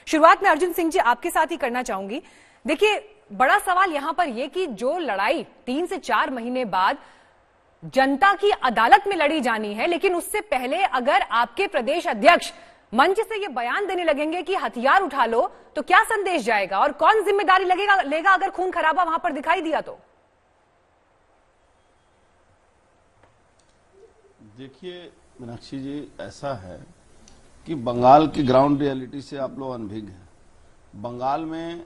शुरुआत में अर्जुन सिंह जी आपके साथ ही करना चाहूंगी। देखिए, बड़ा सवाल यहां पर यह कि जो लड़ाई 3 से 4 महीने बाद जनता की अदालत में लड़ी जानी है, लेकिन उससे पहले अगर आपके प्रदेश अध्यक्ष मंच से ये बयान देने लगेंगे कि हथियार उठा लो, तो क्या संदेश जाएगा और कौन जिम्मेदारी लेगा अगर खून खराबा वहां पर दिखाई दिया तो? देखिए मीनाक्षी जी, ऐसा है कि बंगाल की ग्राउंड रियलिटी से आप लोग अनभिज्ञ हैं। बंगाल में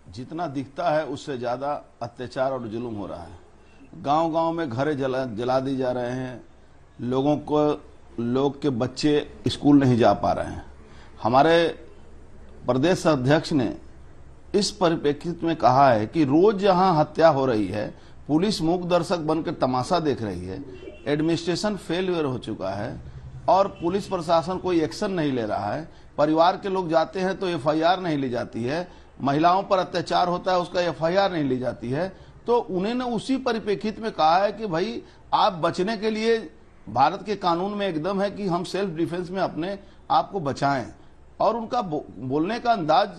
जितना दिखता है उससे ज्यादा अत्याचार और जुल्म हो रहा है। गांव-गांव में घरें जला दी जा रहे हैं, लोग के बच्चे स्कूल नहीं जा पा रहे हैं। हमारे प्रदेश अध्यक्ष ने इस परिप्रेक्षित में कहा है कि रोज जहां हत्या हो रही है, पुलिस मूक दर्शक बनकर तमाशा देख रही है, एडमिनिस्ट्रेशन फेलियर हो चुका है और पुलिस प्रशासन कोई एक्शन नहीं ले रहा है। परिवार के लोग जाते हैं तो एफआईआर नहीं ली जाती है, महिलाओं पर अत्याचार होता है उसका एफआईआर नहीं ली जाती है। तो उन्होंने उसी परिप्रेक्षित में कहा है कि भाई आप बचने के लिए, भारत के कानून में एकदम है कि हम सेल्फ डिफेंस में अपने आप को बचाएं। और उनका बोलने का अंदाज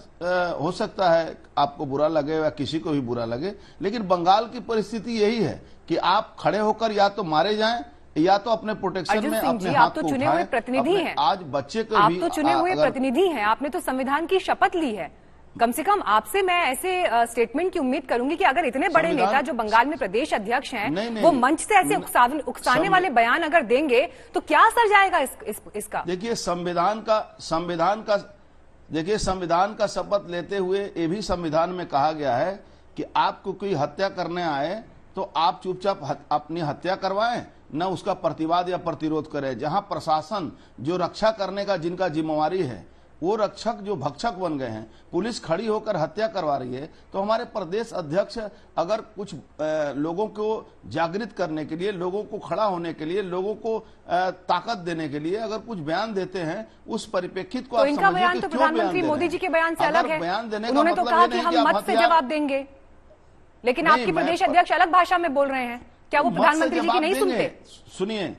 हो सकता है आपको बुरा लगे या किसी को भी बुरा लगे, लेकिन बंगाल की परिस्थिति यही है कि आप खड़े होकर या तो मारे जाएं या तो अपने प्रोटेक्शन में अपने हाथ को चुने हुए प्रतिनिधि हैं। आज बच्चे को आप भी तो चुने हुए प्रतिनिधि हैं, आपने तो संविधान की शपथ ली है। कम से कम आपसे मैं ऐसे स्टेटमेंट की उम्मीद करूंगी कि अगर इतने बड़े नेता जो बंगाल में प्रदेश अध्यक्ष हैं, वो मंच से ऐसे उकसाने वाले बयान अगर देंगे तो क्या असर जाएगा इसका? देखिए संविधान का शपथ लेते हुए ये भी संविधान में कहा गया है कि आपको कोई हत्या करने आए तो आप चुपचाप अपनी हत्या करवाएं, न उसका प्रतिवाद या प्रतिरोध करें। जहां प्रशासन जो रक्षा करने का जिनका जिम्मेवारी है, वो रक्षक जो भक्षक बन गए हैं, पुलिस खड़ी होकर हत्या करवा रही है, तो हमारे प्रदेश अध्यक्ष अगर कुछ लोगों को जागृत करने के लिए, लोगों को खड़ा होने के लिए, लोगों को ताकत देने के लिए अगर कुछ बयान देते हैं, उस परिप्रेक्षित को तो इनका बयान तो प्रधानमंत्री मोदी जी के बयान से अलग है। उन्होंने तो कहा कि हम मत से जवाब देंगे, लेकिन आपके प्रदेश अध्यक्ष अलग भाषा में बोल रहे हैं। क्या वो प्रधानमंत्री जी की नहीं सुनते? सुनिए,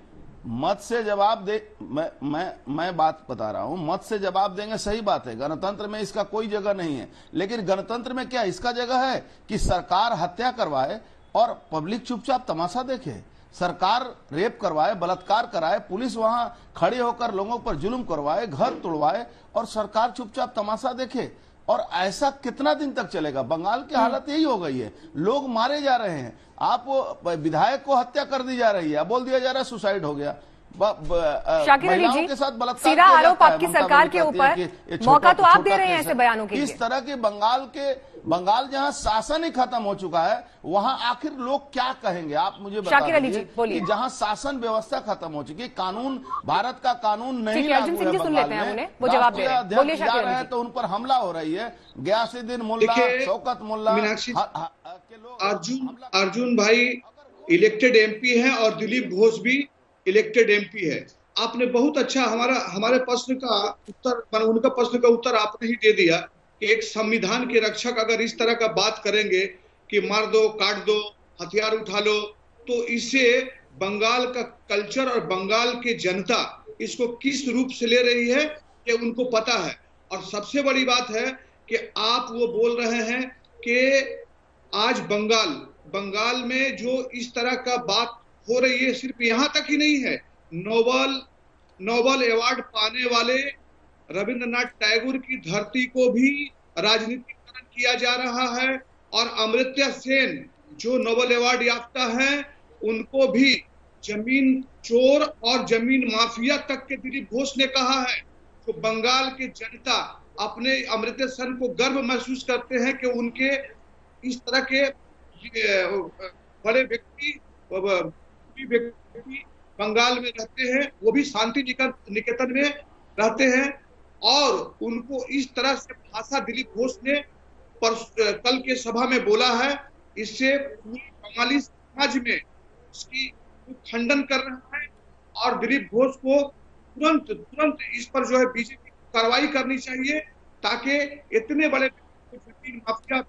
मत से जवाब दे, मैं बात बता रहा हूं, मत से जवाब देंगे, सही बात है, गणतंत्र में इसका कोई जगह नहीं है। लेकिन गणतंत्र में क्या इसका जगह है कि सरकार हत्या करवाए और पब्लिक चुपचाप तमाशा देखे? सरकार रेप करवाए, बलात्कार कराए, पुलिस वहां खड़े होकर लोगों पर जुल्म करवाए, घर तोड़वाए और सरकार चुपचाप तमाशा देखे? और ऐसा कितना दिन तक चलेगा? बंगाल की हालत यही हो गई है, लोग मारे जा रहे हैं। आप विधायक को हत्या कर दी जा रही है, बोल दिया जा रहा है सुसाइड हो गया। शाकिर अली जी, के साथ बलात्कार सीधा आरोप आपकी सरकार के ऊपर, मौका तो आप दे रहे हैं ऐसे बयानों के लिए। इस तरह के बंगाल जहां शासन ही खत्म हो चुका है, वहां आखिर लोग क्या कहेंगे? आप मुझे बता दीजिए कि जहां शासन व्यवस्था खत्म हो चुकी है, कानून, भारत का कानून नहीं लागू है बंगाल में, वो जवाब दे रहे हैं, तो उन पर हमला हो रही है। गयासुद्दीन मुल्ला, शौकत मुल्ला के लोग। अर्जुन भाई इलेक्टेड एमपी हैं और दिलीप घोष भी इलेक्टेड एमपी है। आपने बहुत अच्छा हमारे प्रश्न का उत्तर, उनका प्रश्न का उत्तर आपने ही दे दिया कि एक संविधान के रक्षक अगर इस तरह का बात करेंगे कि मार दो, काट दो, हथियार उठा लो, तो इससे बंगाल का कल्चर और बंगाल की जनता इसको किस रूप से ले रही है ये उनको पता है। और सबसे बड़ी बात है कि आप वो बोल रहे हैं कि आज बंगाल में जो इस तरह का बात हो रही है, सिर्फ यहाँ तक ही नहीं है, नोबेल अवार्ड पाने वाले रविंद्रनाथ टैगोर की धरती को भी राजनीतिकरण किया जा रहा है और अमर्त्य सेन जो नोबेल अवार्ड याफ्ता हैं, उनको भी जमीन चोर और जमीन माफिया तक के दिलीप घोष ने कहा है। तो बंगाल की जनता अपने अमर्त्य सेन को गर्व महसूस करते हैं कि उनके इस तरह के बड़े व्यक्ति बंगाल में रहते हैं, वो भी शांति निकेतन में रहते हैं। और उनको इस तरह से भाषा दिलीप घोष ने कल के सभा में बोला है, इससे पूरी बंगाली समाज में इसकी खंडन कर रहा है। और दिलीप घोष को तुरंत इस पर जो है बीजेपी को कार्रवाई करनी चाहिए, ताकि इतने बड़े जमीन माफिया,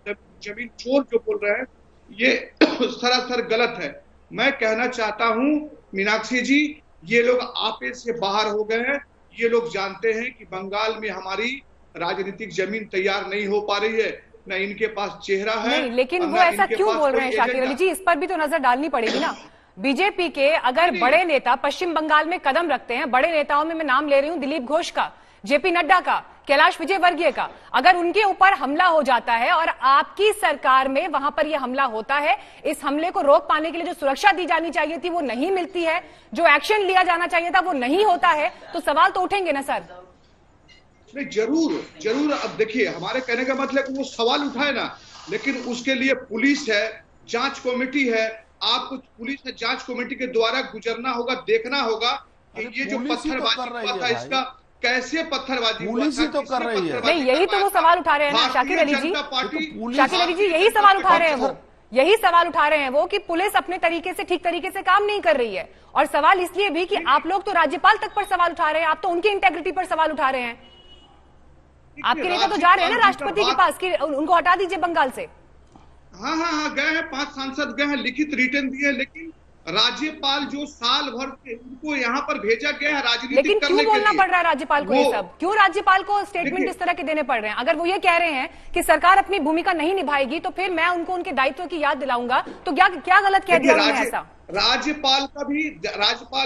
जमीन चोर जो बोल रहे हैं, ये सरासर गलत है। मैं कहना चाहता हूं मीनाक्षी जी, ये लोग आपे से बाहर हो गए हैं। ये लोग जानते हैं कि बंगाल में हमारी राजनीतिक जमीन तैयार नहीं हो पा रही है, न इनके पास चेहरा है। नहीं, लेकिन वो ऐसा क्यों बोल रहे हैं शाकिर अली जी? इस पर भी तो नजर डालनी पड़ेगी ना। बीजेपी के अगर बड़े नेता पश्चिम बंगाल में कदम रखते हैं, बड़े नेताओं में मैं नाम ले रही हूं दिलीप घोष का, जेपी नड्डा का, कैलाश विजयवर्गीय का, अगर उनके ऊपर हमला हो जाता है और आपकी सरकार में वहां पर यह हमला होता है, इस हमले को रोक पाने के लिए जो सुरक्षा दी जानी चाहिए थी वो नहीं मिलती है, जो एक्शन लिया जाना चाहिए था वो नहीं होता है, तो सवाल तो उठेंगे ना सर? नहीं, जरूर। अब देखिए, हमारे कहने का मतलब वो सवाल उठाए ना, लेकिन उसके लिए पुलिस है, जांच कमेटी है, आपको पुलिस है जांच कमेटी के द्वारा गुजरना होगा, देखना होगा कि ये जो पत्थरबाजी हुआ था इसका कैसे पत्थरबाजी पुलिस ही तो कर रही है। नहीं, यही तो वो सवाल उठा रहे हैं ना शाकिर अली जी। शाकिर अली जी यही सवाल उठा रहे हैं वो, यही सवाल उठा रहे हैं वो कि पुलिस अपने तरीके से ठीक तरीके से काम नहीं कर रही है। और सवाल इसलिए भी कि आप लोग तो राज्यपाल तक पर सवाल उठा रहे हैं, आप तो उनकी इंटेग्रिटी पर सवाल उठा रहे हैं। आपके नेता तो जा रहे हैं ना राष्ट्रपति के पास कि उनको हटा दीजिए बंगाल से। हाँ, गए हैं, 5 सांसद गए हैं, लिखित रिटर्न दिए, लेकिन राज्यपाल जो साल भर से उनको यहाँ पर भेजा गया है राजनीति करने के लिए। लेकिन क्यों बोलना पड़ रहा है राज्यपाल को ये सब? क्यों राज्यपाल को स्टेटमेंट इस तरह के देने पड़ रहे हैं? अगर वो ये कह रहे हैं कि सरकार अपनी भूमिका नहीं निभाएगी तो फिर मैं उनको उनके दायित्व की याद दिलाऊंगा, तो क्या गलत कह दिया उन्होंने ऐसा? राज्यपाल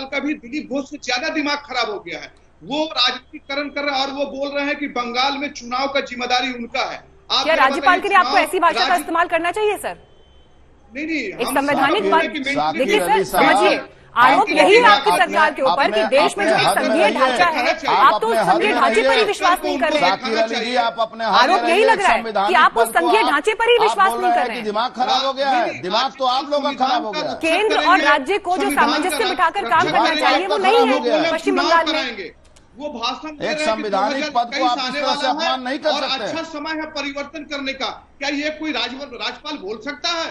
का भी दिलीप घोष से ज्यादा दिमाग खराब हो गया है। वो राजनीतिकरण कर रहे हैं और वो बोल रहे हैं कि बंगाल में चुनाव का जिम्मेदारी उनका है। क्या राज्यपाल के लिए आपको ऐसी भाषा का इस्तेमाल करना चाहिए सर? नहीं, एक संवैधानिक पद। देखिए सर, समझिए, आरोप यही है आपकी सरकार के ऊपर कि देश में जो एक संघीय ढांचा है, आप तो उस संघीय ढांचे पर ही विश्वास नहीं कर रहे हैं। आरोप यही लग रहा है कि आप उस संघीय ढांचे पर ही विश्वास नहीं कर रहे हैं। दिमाग खराब हो गया है, दिमाग तो आप लोगों का खराब हो गया। केंद्र और राज्य को जो सामंजस्य बिठाकर काम करना चाहिए वो नहीं है पश्चिम बंगाल में। वो भाषण एक संवैधानिक पद को आप इस तरह से अपमान नहीं कर सकते। अच्छा समय है परिवर्तन करने का। क्या ये कोई राज्यपाल बोल सकता है?